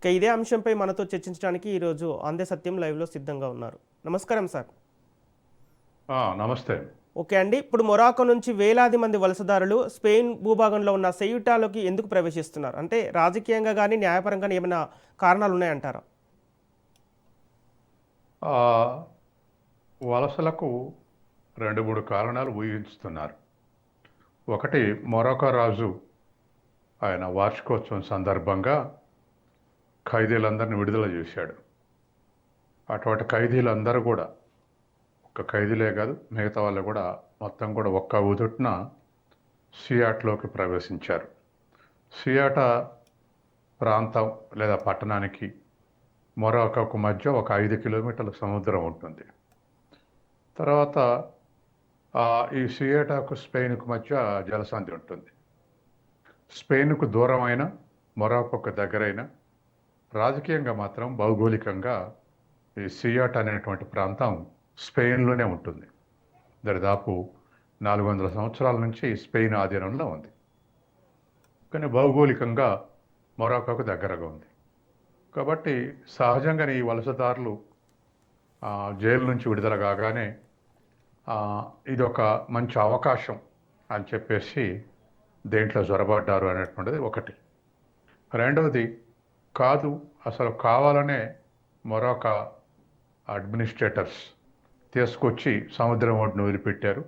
ఇక ఇదే అంశంపై మనతో చర్చించడానికి ఈరోజు అందే సత్యం లైవ్లో సిద్ధంగా ఉన్నారు. నమస్కారం సార్. నమస్తే. ఓకే అండి, ఇప్పుడు మొరాకో నుంచి వేలాది మంది వలసదారులు స్పెయిన్ భూభాగంలో ఉన్న సెయూటాలోకి ఎందుకు ప్రవేశిస్తున్నారు? అంటే రాజకీయంగా కానీ న్యాయపరంగా ఏమైనా కారణాలు ఉన్నాయంటారా? ఆ, వలసలకు 2-3 కారణాలు ఊహిస్తున్నారు. ఒకటి, మొరాకో రాజు ఆయన వార్షికోత్సవం సందర్భంగా ఖైదీలందరినీ విడుదల చేశాడు. అటువంటి ఖైదీలందరూ కూడా, ఒక్క ఖైదీలే కాదు మిగతా వాళ్ళు కూడా మొత్తం కూడా ఒక్క ఉదుట్న సియాట్లోకి ప్రవేశించారు. సియాట ప్రాంతం లేదా పట్టణానికి మొరాకోకు మధ్య ఒక 5 కిలోమీటర్ల సముద్రం ఉంటుంది. తర్వాత ఈ సియేటాకు స్పెయిన్కు మధ్య జలసంధి ఉంటుంది. స్పెయిన్కు దూరమైన మొరాకోకు దగ్గరైన రాజకీయంగా మాత్రం భౌగోళికంగా ఈ సియాట్ అనేటువంటి ప్రాంతం స్పెయిన్లోనే ఉంటుంది. దరిదాపు 400 సంవత్సరాల నుంచి స్పెయిన్ ఆధీనంలో ఉంది. కానీ భౌగోళికంగా మొరాకోకు దగ్గరగా ఉంది. కాబట్టి సహజంగానే ఈ వలసదారులు జైలు నుంచి విడుదల కాగానే ఇది ఒక మంచి అవకాశం అని చెప్పేసి దేంట్లో జొరబడ్డారు అనేటువంటిది ఒకటి. రెండవది, కాదు అసలు కావాలనే మొరాకో అడ్మినిస్ట్రేటర్స్ తీసుకొచ్చి సముద్రం ఒడ్డును వదిలిపెట్టారు,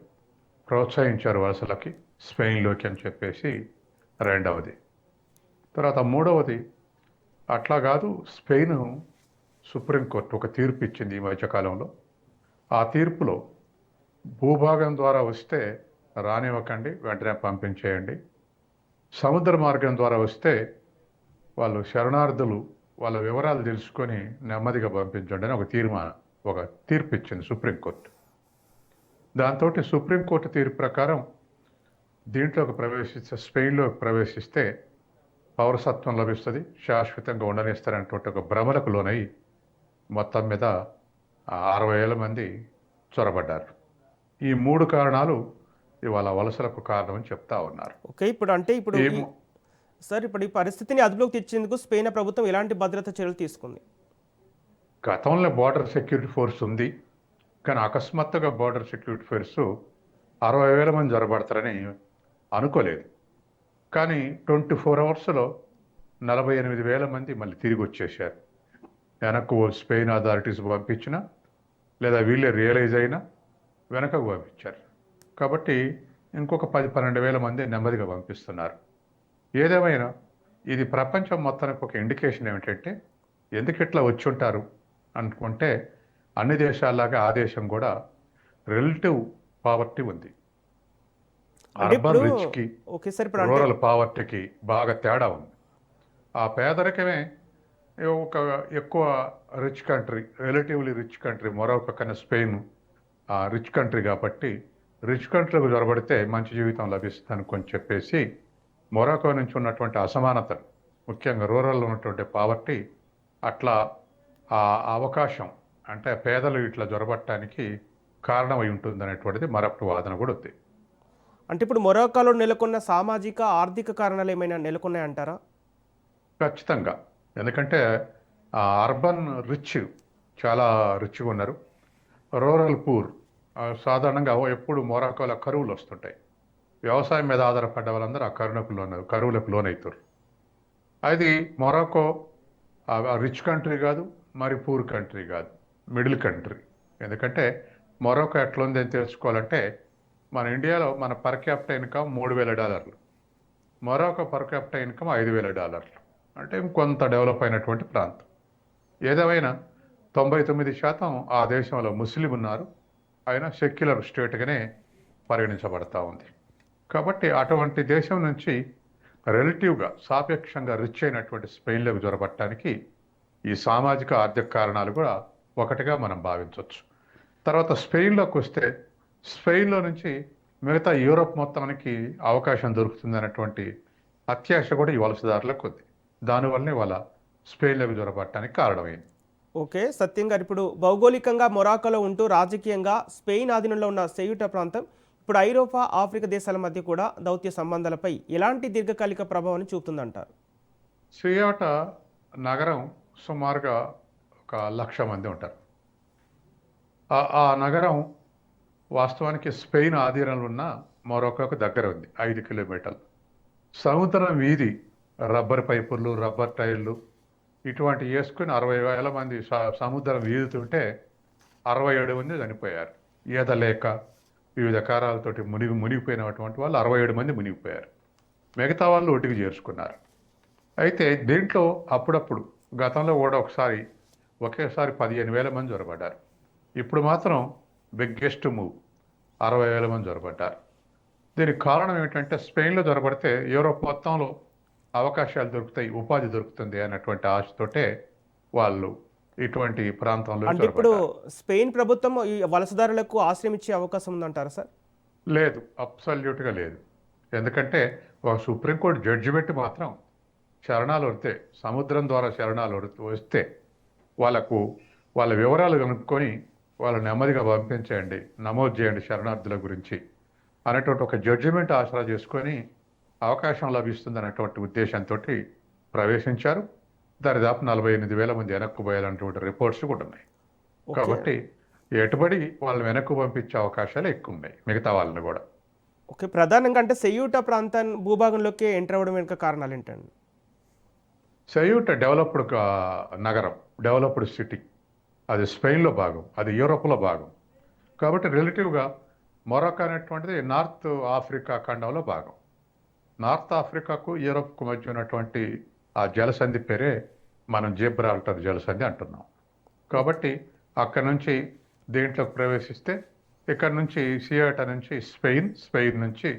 ప్రోత్సహించారు వలసలకి స్పెయిన్లోకి అని చెప్పేసి రెండవది. తర్వాత మూడవది, అట్లా కాదు, స్పెయిన్ సుప్రీంకోర్టు ఒక తీర్పు ఇచ్చింది ఈ మధ్యకాలంలో. ఆ తీర్పులో భూభాగం ద్వారా వస్తే రానివ్వకండి, వెంటనే పంపించేయండి. సముద్ర మార్గం ద్వారా వస్తే వాళ్ళు శరణార్థులు వాళ్ళ వివరాలు తెలుసుకొని నెమ్మదిగా పంపించండి అని ఒక తీర్పు ఇచ్చింది సుప్రీంకోర్టు. దాంతో సుప్రీంకోర్టు తీర్పు ప్రకారం స్పెయిన్లోకి ప్రవేశిస్తే పౌరసత్వం లభిస్తుంది, శాశ్వతంగా ఉండనిస్తారనేటువంటి ఒక భ్రమలకు లోనై మొత్తం మీద 60,000 మంది చొరబడ్డారు. ఈ 3 కారణాలు ఇవాళ వలసలకు కారణమని చెప్తా ఉన్నారు. ఓకే, ఇప్పుడు ఈ పరిస్థితిని అదుపులోకి తెచ్చేందుకు స్పెయిన్ ప్రభుత్వం ఎలాంటి భద్రతా చర్యలు తీసుకుంది? గతంలో బార్డర్ సెక్యూరిటీ ఫోర్స్ ఉంది, కానీ అకస్మాత్తుగా బార్డర్ సెక్యూరిటీ ఫోర్సు 60,000 మంది జొరబడతారని అనుకోలేదు. కానీ 24 అవర్స్లో 48,000 మంది మళ్ళీ తిరిగి వచ్చేసారు. వెనక్కు స్పెయిన్ అథారిటీస్ పంపించినా లేదా వీళ్ళే రియలైజ్ అయినా వెనకకు పంపించారు. కాబట్టి ఇంకొక 10-12,000 మంది నెమ్మదిగా పంపిస్తున్నారు. ఏదేమైనా ఇది ప్రపంచం మొత్తానికి ఒక ఇండికేషన్ ఏమిటంటే, ఎందుకు ఇట్లా వచ్చి ఉంటారు అనుకుంటే, అన్ని దేశాల్లాగా ఆ దేశం కూడా రిలేటివ్ పావర్టీ ఉంది. అర్బన్ రిచ్కి రూరల్ పావర్టీకి బాగా తేడా ఉంది. ఆ పేదరికమే ఒక ఎక్కువ rich country, relatively rich country Morocco కన్నా స్పెయిన్ రిచ్ కంట్రీ కాబట్టి రిచ్ కంట్రీలకు జొరబడితే మంచి జీవితం లభిస్తుంది అనుకొని చెప్పేసి మొరాకో నుంచి ఉన్నటువంటి అసమానతలు, ముఖ్యంగా రూరల్లో ఉన్నటువంటి పావర్టీ, అట్లా ఆ అవకాశం అంటే పేదలు ఇట్లా జొరబట్టడానికి కారణమై ఉంటుంది అనేటువంటిది మరొకటి వాదన కూడా ఉంది. అంటే ఇప్పుడు మొరాకోలో నెలకొన్న సామాజిక ఆర్థిక కారణాలు ఏమైనా నెలకొన్నాయంటారా? ఖచ్చితంగా. ఎందుకంటే అర్బన్ రిచ్ చాలా రిచ్గా ఉన్నారు, రూరల్ పూర్ సాధారణంగా ఎప్పుడు మొరాకోలో కరువులు వస్తుంటాయి. వ్యవసాయం మీద ఆధారపడ్డ వాళ్ళందరూ ఆ కరువులకు లోనవుతారు. అది మొరాకో రిచ్ కంట్రీ కాదు, మరి పూర్ కంట్రీ కాదు, మిడిల్ కంట్రీ. ఎందుకంటే మొరాకో ఎట్లుంది అని తెలుసుకోవాలంటే, మన ఇండియాలో మన per capital income $3,000, Morocco per capital income $5,000. అంటే ఇంకొంత డెవలప్ అయినటువంటి ప్రాంతం. ఏదేమైనా 99% ఆ దేశంలో ముస్లిం ఉన్నారు, అయినా సెక్యులర్ స్టేట్గానే పరిగణించబడతా ఉంది. కాబట్టి అటువంటి దేశం నుంచి రిలేటివ్గా సాపేక్షంగా రిచ్ అయినటువంటి స్పెయిన్లోకి జొరబట్టడానికి ఈ సామాజిక ఆర్థిక కారణాలు కూడా ఒకటిగా మనం భావించవచ్చు. తర్వాత స్పెయిన్లోకి వస్తే స్పెయిన్లో నుంచి మిగతా యూరోప్ మొత్తానికి అవకాశం దొరుకుతుంది అన్నటువంటి అత్యాశ కూడా ఈ వలసదారులకు ఉంది. దానివల్లనే వాళ్ళ స్పెయిన్లోకి జొరబట్టడానికి కారణమైంది. ఓకే, సత్యం గారు, ఇప్పుడు భౌగోళికంగా మొరాకోలో ఉంటూ రాజకీయంగా స్పెయిన్ ఆధీనంలో ఉన్న సెయూటా ప్రాంతం ఇప్పుడు ఐరోపా, ఆఫ్రికా దేశాల మధ్య కూడా దౌత్య సంబంధాలపై ఎలాంటి దీర్ఘకాలిక ప్రభావాన్ని చూపుతుందంటారు? సియాటా నగరం సుమారుగా ఒక 1,00,000 మంది ఉంటారు. ఆ నగరం వాస్తవానికి స్పెయిన్ ఆధీనంలో ఉన్న మొరాకోకు దగ్గర ఉంది, 5 కిలోమీటర్లు. సముద్రం వీధి రబ్బర్ పైపులు, రబ్బర్ టైర్లు ఇటువంటివి వేసుకుని 60,000 మంది సముద్రం వీధుతుంటే 67 మంది చనిపోయారు. ఈత లేక వివిధ కారణాలతోటి మునిగిపోయినటువంటి వాళ్ళు 67 మంది మునిగిపోయారు. మిగతా వాళ్ళు ఒడ్డుకి చేర్చుకున్నారు. అయితే దీంట్లో అప్పుడప్పుడు గతంలో కూడా ఒకేసారి 15,000 మంది జ్వరపడ్డారు. ఇప్పుడు మాత్రం బిగ్గెస్ట్ మూవ్ 60,000 మంది జ్వరపడ్డారు. దీనికి కారణం ఏమిటంటే స్పెయిన్లో జ్వరపడితే యూరోప్ మొత్తంలో అవకాశాలు దొరుకుతాయి, ఉపాధి దొరుకుతుంది అన్నటువంటి ఆశతోటే వాళ్ళు ఇటువంటి ప్రాంతంలో అంటే ఇప్పుడు స్పెయిన్ ప్రభుత్వం ఈ వలసదారులకు ఆశ్రయం ఇచ్చే అవకాశం ఉందంటారా సార్? లేదు, అబ్సల్యూట్గా లేదు. ఎందుకంటే ఒక సుప్రీంకోర్టు జడ్జిమెంట్ మాత్రం శరణాలు వస్తే, సముద్రం ద్వారా శరణాలు వస్తే వాళ్ళ వివరాలు కనుక్కొని వాళ్ళు నెమ్మదిగా పంపించేయండి, నమోదు చేయండి శరణార్థుల గురించి అనేటువంటి ఒక జడ్జిమెంట్ ఆసరా చేసుకొని అవకాశం లభిస్తుంది అనేటువంటి ఉద్దేశంతో ప్రవేశించారు. దాదాపు 48,000 మంది వెనక్కు పోయాలన్నటువంటి రిపోర్ట్స్ కూడా ఉన్నాయి. కాబట్టి ఎటుబడి వాళ్ళు వెనక్కు పంపించే అవకాశాలు ఎక్కువ ఉన్నాయి మిగతా వాళ్ళని కూడా. ఓకే, ప్రధానంగా అంటే సెయూటా భూభాగంలోకి ఎంటర్ అవ్వడం వెనుక కారణాలు ఏంటండి? సెయూటా డెవలప్డ్ నగరం, డెవలప్డ్ సిటీ. అది స్పెయిన్లో భాగం, అది యూరోప్లో భాగం. కాబట్టి రిలేటివ్గా మొరాకో అనేటువంటిది నార్త్ ఆఫ్రికా ఖండంలో భాగం. నార్త్ ఆఫ్రికాకు యూరోప్కు మధ్య ఉన్నటువంటి ఆ జలసంధి పేరే మనం జిబ్రాల్టర్ జలసంధి అంటున్నాం. కాబట్టి అక్కడి నుంచి దీంట్లోకి ప్రవేశిస్తే ఇక్కడ నుంచి సియాటా నుంచి స్పెయిన్ నుంచి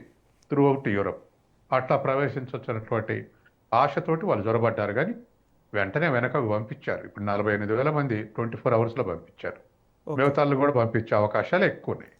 త్రూఅవుట్ యూరోప్ అట్లా ప్రవేశించవచ్చినటువంటి ఆశతోటి వాళ్ళు జ్వరబడ్డారు. కానీ వెంటనే వెనకకు పంపించారు. ఇప్పుడు 48,000 మంది 24 అవర్స్లో పంపించారు. మిగతాళ్ళు కూడా పంపించే అవకాశాలు ఎక్కువ ఉన్నాయి.